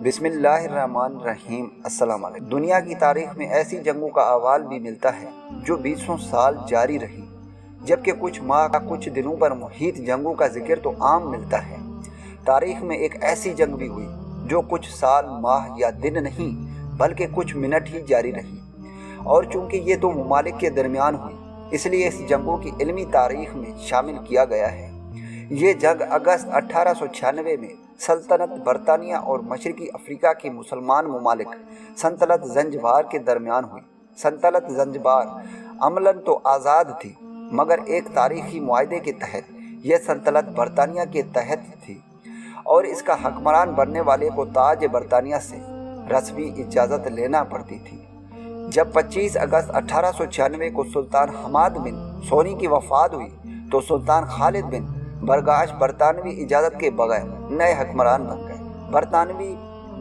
بسم اللہ الرحمن الرحیم۔ السلام علیکم۔ دنیا کی تاریخ میں ایسی جنگوں کا احوال بھی ملتا ہے جو 20 سال جاری رہی، جبکہ کچھ ماہ کچھ دنوں پر محیط جنگوں کا ذکر تو عام ملتا ہے۔ تاریخ میں ایک ایسی جنگ بھی ہوئی جو کچھ سال، ماہ یا دن نہیں بلکہ کچھ منٹ ہی جاری رہی، اور چونکہ یہ دو ممالک کے درمیان ہوئی اس لیے اس جنگوں کی علمی تاریخ میں شامل کیا گیا ہے۔ یہ جنگ اگست 1896 میں سلطنت برطانیہ اور مشرقی افریقہ کے مسلمان ممالک سلطنت زنجبار کے درمیان ہوئی۔ سلطنت زنجبار عملاً تو آزاد تھی، مگر ایک تاریخی معاہدے کے تحت یہ سلطنت برطانیہ کے تحت تھی اور اس کا حکمران بننے والے کو تاج برطانیہ سے رسمی اجازت لینا پڑتی تھی۔ جب 25 اگست 1896 کو سلطان حماد بن سونی کی وفات ہوئی تو سلطان خالد بن برگاش برطانوی اجازت کے بغیر نئے حکمران بن گئے۔ برطانوی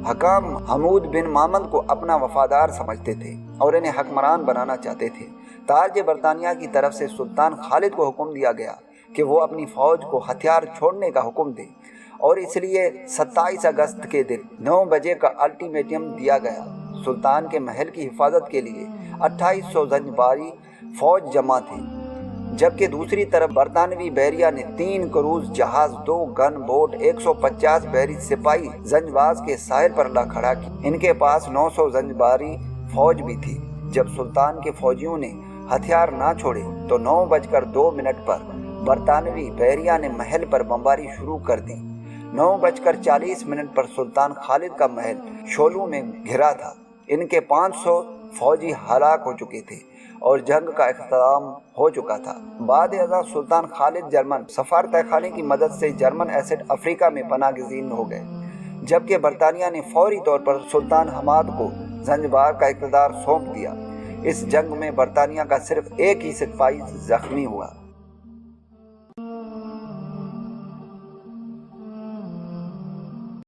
حکام حمود بن محمد کو اپنا وفادار سمجھتے تھے اور انہیں حکمران بنانا چاہتے تھے۔ تاج برطانیہ کی طرف سے سلطان خالد کو حکم دیا گیا کہ وہ اپنی فوج کو ہتھیار چھوڑنے کا حکم دے، اور اس لیے 27 اگست کے دن 9 بجے کا الٹیمیٹم دیا گیا۔ سلطان کے محل کی حفاظت کے لیے 2800 زنجباری فوج جمع تھی، جبکہ دوسری طرف برطانوی بحریہ نے 3 کروز جہاز، 2 گن بوٹ، 150 بحری سپاہی زنجباز کے ساحل پر لا کھڑا کی۔ ان کے پاس 900 زنجباری فوج بھی تھی۔ جب سلطان کے فوجیوں نے ہتھیار نہ چھوڑے تو 9:02 پر برطانوی بحریہ نے محل پر بمباری شروع کر دی۔ 9:40 پر سلطان خالد کا محل شولوں میں گھرا تھا۔ ان کے 500 فوجی ہلاک ہو چکے تھے اور جنگ کا اختتام ہو چکا تھا۔ بعد ازاں سلطان خالد جرمن سفارتہ خانے کی مدد سے جرمن ایسٹ افریقہ میں پناہ گزین ہو گئے، جبکہ برطانیہ نے فوری طور پر سلطان حماد کو زنجبار کا اقتدار سونپ دیا۔ اس جنگ میں برطانیہ کا صرف ایک ہی سپاہی زخمی ہوا۔